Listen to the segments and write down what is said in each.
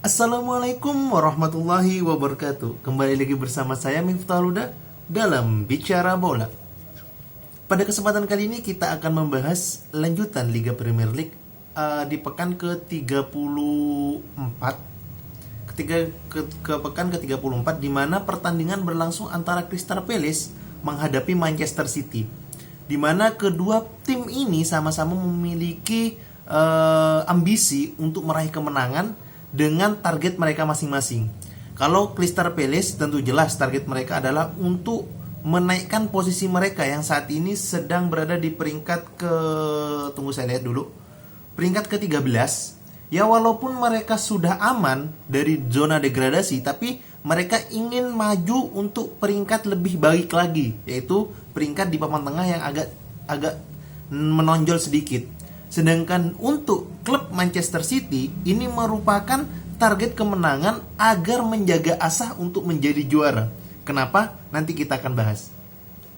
Assalamualaikum warahmatullahi wabarakatuh. Kembali lagi bersama saya Miftah Huda dalam Bicara Bola. Pada kesempatan kali ini kita akan membahas lanjutan Liga Premier League di pekan ke-34 ke pekan ke-34 di mana pertandingan berlangsung antara Crystal Palace menghadapi Manchester City. Di mana kedua tim ini sama-sama memiliki ambisi untuk meraih kemenangan dengan target mereka masing-masing. Kalau Crystal Palace tentu jelas target mereka adalah untuk menaikkan posisi mereka yang saat ini sedang berada di peringkat peringkat ke-13. Ya, walaupun mereka sudah aman dari zona degradasi, tapi mereka ingin maju untuk peringkat lebih baik lagi, yaitu peringkat di papan tengah yang agak menonjol sedikit. Sedangkan untuk klub Manchester City ini merupakan target kemenangan agar menjaga asa untuk menjadi juara. Kenapa? Nanti kita akan bahas.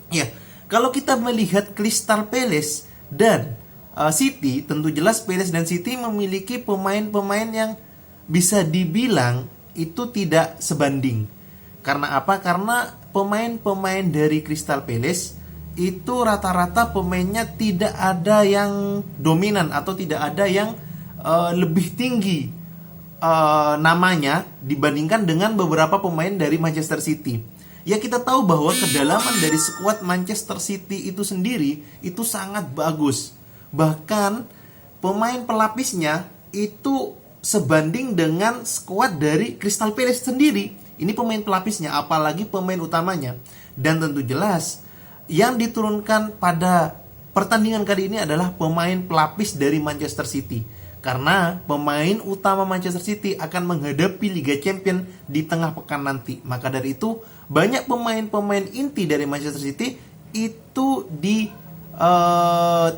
Ya, kalau kita melihat Crystal Palace dan City, tentu jelas Palace dan City memiliki pemain-pemain yang bisa dibilang itu tidak sebanding. Karena apa? Karena pemain-pemain dari Crystal Palace itu rata-rata pemainnya tidak ada yang dominan atau tidak ada yang lebih tinggi namanya dibandingkan dengan beberapa pemain dari Manchester City. Ya, kita tahu bahwa kedalaman dari skuad Manchester City itu sendiri itu sangat bagus. Bahkan pemain pelapisnya itu sebanding dengan skuad dari Crystal Palace sendiri. Ini pemain pelapisnya, apalagi pemain utamanya. Dan tentu jelas yang diturunkan pada pertandingan kali ini adalah pemain pelapis dari Manchester City. Karena pemain utama Manchester City akan menghadapi Liga Champions di tengah pekan nanti. Maka dari itu, banyak pemain-pemain inti dari Manchester City itu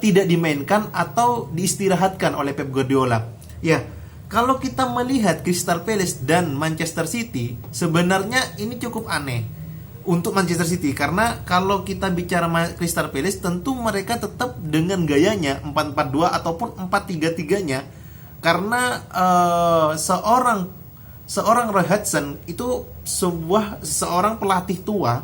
tidak dimainkan atau diistirahatkan oleh Pep Guardiola. Ya, kalau kita melihat Crystal Palace dan Manchester City, sebenarnya ini cukup aneh untuk Manchester City, karena kalau kita bicara Crystal Palace tentu mereka tetap dengan gayanya 4-4-2 ataupun 4-3-3-nya, karena seorang Roy Hodgson itu seorang pelatih tua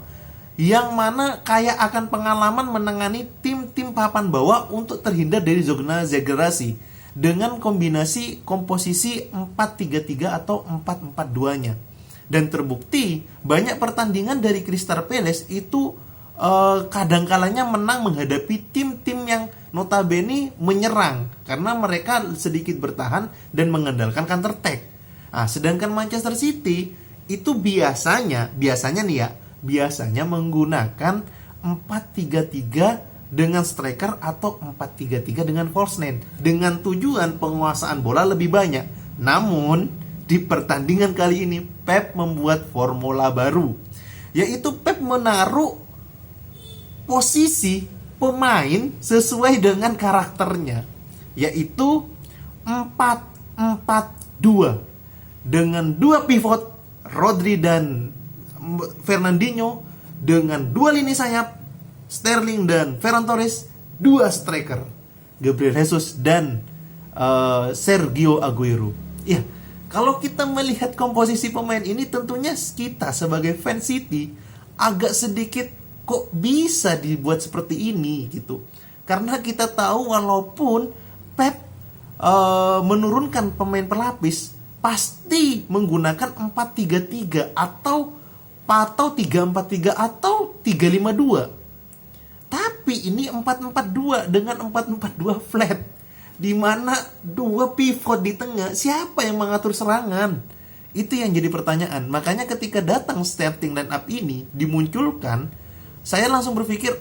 yang mana kaya akan pengalaman menangani tim-tim papan bawah untuk terhindar dari zona degradasi dengan kombinasi komposisi 4-3-3 atau 4-4-2-nya. Dan terbukti banyak pertandingan dari Crystal Palace itu kadang-kalanya menang menghadapi tim-tim yang notabene menyerang karena mereka sedikit bertahan dan mengandalkan counter attack. Sedangkan Manchester City itu biasanya menggunakan 4-3-3 dengan striker atau 4-3-3 dengan false nine dengan tujuan penguasaan bola lebih banyak. Namun di pertandingan kali ini Pep membuat formula baru, yaitu Pep menaruh posisi pemain sesuai dengan karakternya, yaitu 4-4-2 dengan dua pivot Rodri dan Fernandinho, dengan dua lini sayap Sterling dan Ferran Torres, dua striker Gabriel Jesus dan Sergio Aguero. Ya, kalau kita melihat komposisi pemain ini, tentunya kita sebagai fans City agak sedikit kok bisa dibuat seperti ini gitu. Karena kita tahu walaupun Pep menurunkan pemain pelapis, pasti menggunakan 4-3-3 atau 3-4-3 atau 3-5-2. Tapi ini 4-4-2 dengan 4-4-2 flat, di mana dua pivot di tengah, siapa yang mengatur serangan? Itu yang jadi pertanyaan. Makanya ketika datang starting line up ini dimunculkan, saya langsung berpikir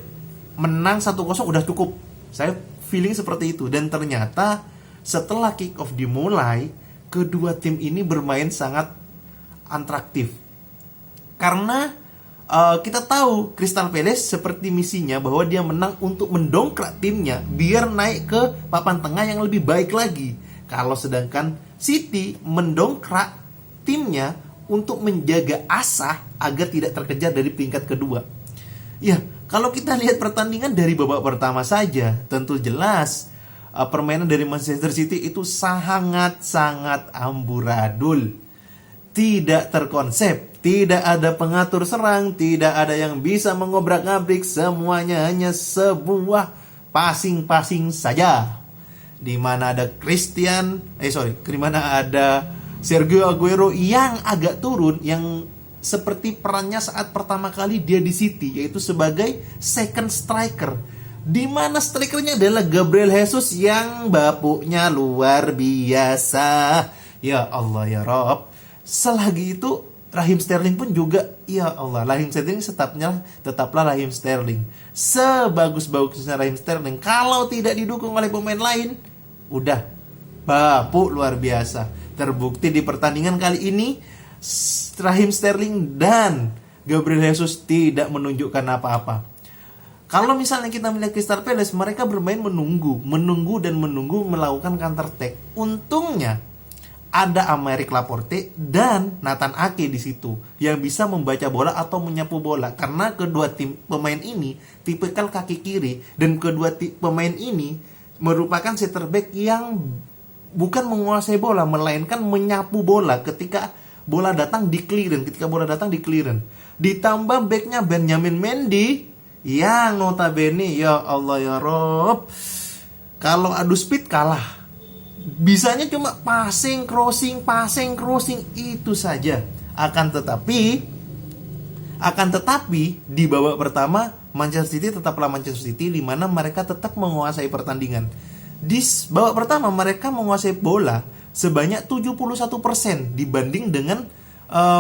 menang 1-0 udah cukup. Saya feeling seperti itu. Dan ternyata setelah kick off dimulai, kedua tim ini bermain sangat atraktif. Karena kita tahu Crystal Palace seperti misinya bahwa dia menang untuk mendongkrak timnya biar naik ke papan tengah yang lebih baik lagi. Kalau sedangkan City mendongkrak timnya untuk menjaga asa agar tidak terkejar dari peringkat kedua. Ya, kalau kita lihat pertandingan dari babak pertama saja, tentu jelas permainan dari Manchester City itu sangat-sangat amburadul. tidak terkonsep, tidak ada pengatur serang, tidak ada yang bisa mengobrak-abrik, semuanya hanya sebuah passing-passing saja. Di mana ada di mana ada Sergio Aguero yang agak turun, yang seperti perannya saat pertama kali dia di City, yaitu sebagai second striker. Di mana strikernya adalah Gabriel Jesus yang bapuknya luar biasa. Ya Allah ya Rob. Selagi itu Raheem Sterling pun juga, ya Allah, Raheem Sterling tetaplah Raheem Sterling. Sebagus-bagusnya Raheem Sterling, kalau tidak didukung oleh pemain lain, udah bapuk luar biasa. Terbukti di pertandingan kali ini, Raheem Sterling dan Gabriel Jesus tidak menunjukkan apa-apa. Kalau misalnya kita melihat Crystal Palace, mereka bermain menunggu melakukan counter attack. Untungnya ada Aymeric Laporte dan Nathan Ake di situ yang bisa membaca bola atau menyapu bola, karena kedua tim pemain ini tipikal kaki kiri, dan kedua pemain ini merupakan center back yang bukan menguasai bola melainkan menyapu bola ketika bola datang di clearance, ditambah backnya Benjamin Mendy yang notabene, ya Allah ya Rob, kalau adu speed kalah. Bisanya cuma passing crossing itu saja. Akan tetapi di babak pertama Manchester City tetaplah Manchester City, di mana mereka tetap menguasai pertandingan. Di babak pertama mereka menguasai bola sebanyak 71% dibanding dengan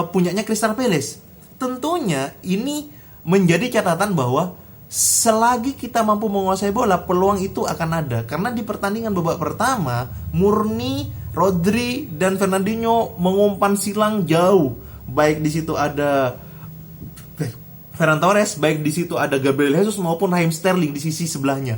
punyanya Crystal Palace. Tentunya ini menjadi catatan bahwa selagi kita mampu menguasai bola, peluang itu akan ada. Karena di pertandingan babak pertama, murni Rodri dan Fernandinho mengumpan silang jauh. Baik di situ ada Ferran Torres, baik di situ ada Gabriel Jesus maupun Raheem Sterling di sisi sebelahnya.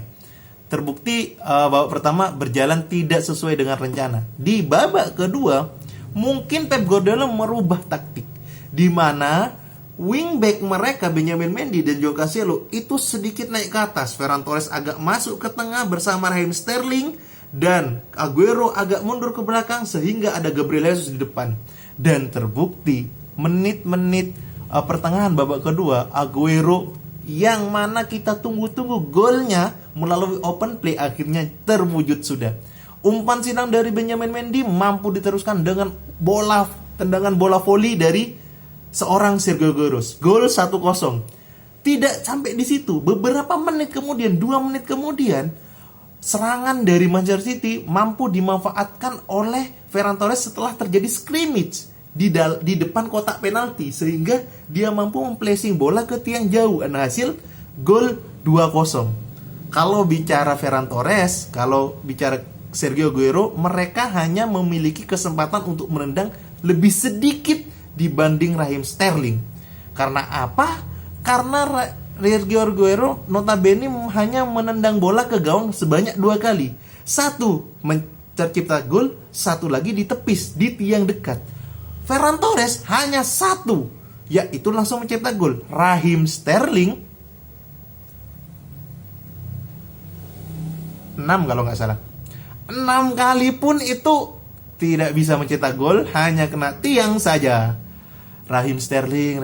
Terbukti babak pertama berjalan tidak sesuai dengan rencana. Di babak kedua, mungkin Pep Guardiola merubah taktik, di mana wingback mereka Benjamin Mendy dan Joao Cancelo itu sedikit naik ke atas. Ferran Torres agak masuk ke tengah bersama Raheem Sterling, dan Aguero agak mundur ke belakang sehingga ada Gabriel Jesus di depan. Dan terbukti menit-menit pertengahan babak kedua, Aguero yang mana kita tunggu-tunggu golnya melalui open play akhirnya terwujud sudah. Umpan silang dari Benjamin Mendy mampu diteruskan dengan tendangan bola voli dari seorang Sergio Aguero. Gol 1-0. Tidak sampai di situ. Beberapa menit kemudian, 2 menit kemudian, serangan dari Manchester City mampu dimanfaatkan oleh Ferran Torres setelah terjadi scrimmage di depan kotak penalti, sehingga dia mampu memplacing bola ke tiang jauh. Dan hasil gol 2-0. Kalau bicara Ferran Torres, kalau bicara Sergio Aguero, mereka hanya memiliki kesempatan untuk menendang lebih sedikit dibanding Raheem Sterling. Karena apa? Karena Sergio Aguero notabene hanya menendang bola ke gawang sebanyak 2 kali. Satu tercipta gol, satu lagi ditepis di tiang dekat. Ferran Torres hanya 1, yaitu langsung mencetak gol. Raheem Sterling 6 kalau nggak salah. 6 kali pun itu tidak bisa mencetak gol, hanya kena tiang saja. Raheem Sterling.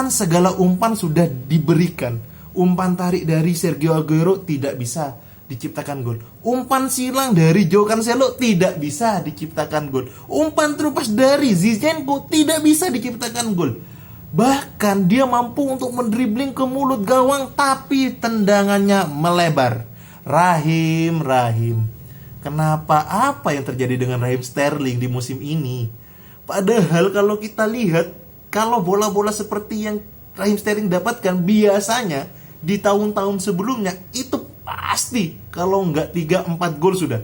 Segala umpan sudah diberikan. Umpan tarik dari Sergio Aguero tidak bisa diciptakan gol. Umpan silang dari Joao Cancelo tidak bisa diciptakan gol. Umpan terupas dari Zinchenko tidak bisa diciptakan gol. Bahkan dia mampu untuk mendribling ke mulut gawang, tapi tendangannya melebar. Raheem. Kenapa? Apa yang terjadi dengan Raheem Sterling di musim ini? Padahal kalau kita lihat, kalau bola-bola seperti yang Raheem Sterling dapatkan biasanya di tahun-tahun sebelumnya, itu pasti kalau nggak 3-4 gol sudah.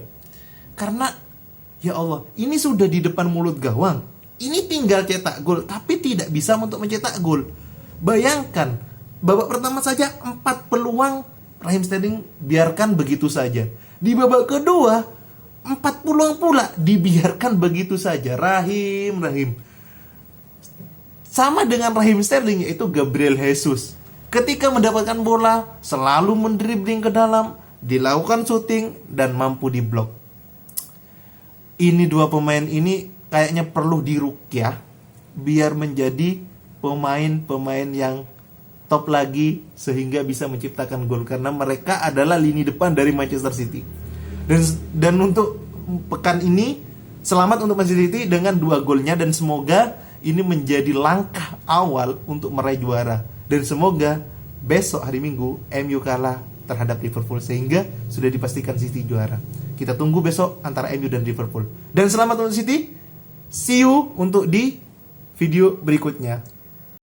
Karena ya Allah, ini sudah di depan mulut gawang, ini tinggal cetak gol, tapi tidak bisa untuk mencetak gol. Bayangkan, babak pertama saja 4 peluang Raheem Sterling biarkan begitu saja. Di babak kedua 4 peluang pula dibiarkan begitu saja. Raheem. Sama dengan Raheem Sterling, yaitu Gabriel Jesus. Ketika mendapatkan bola, selalu mendribling ke dalam, dilakukan shooting, dan mampu diblok. Ini 2 pemain ini kayaknya perlu dirukyah biar menjadi pemain-pemain yang top lagi sehingga bisa menciptakan gol, karena mereka adalah lini depan dari Manchester City. Dan untuk pekan ini selamat untuk Manchester City dengan 2 golnya, dan semoga ini menjadi langkah awal untuk meraih juara, dan semoga besok hari Minggu MU kalah terhadap Liverpool sehingga sudah dipastikan City juara. Kita tunggu besok antara MU dan Liverpool. Dan selamat untuk City. See you untuk di video berikutnya.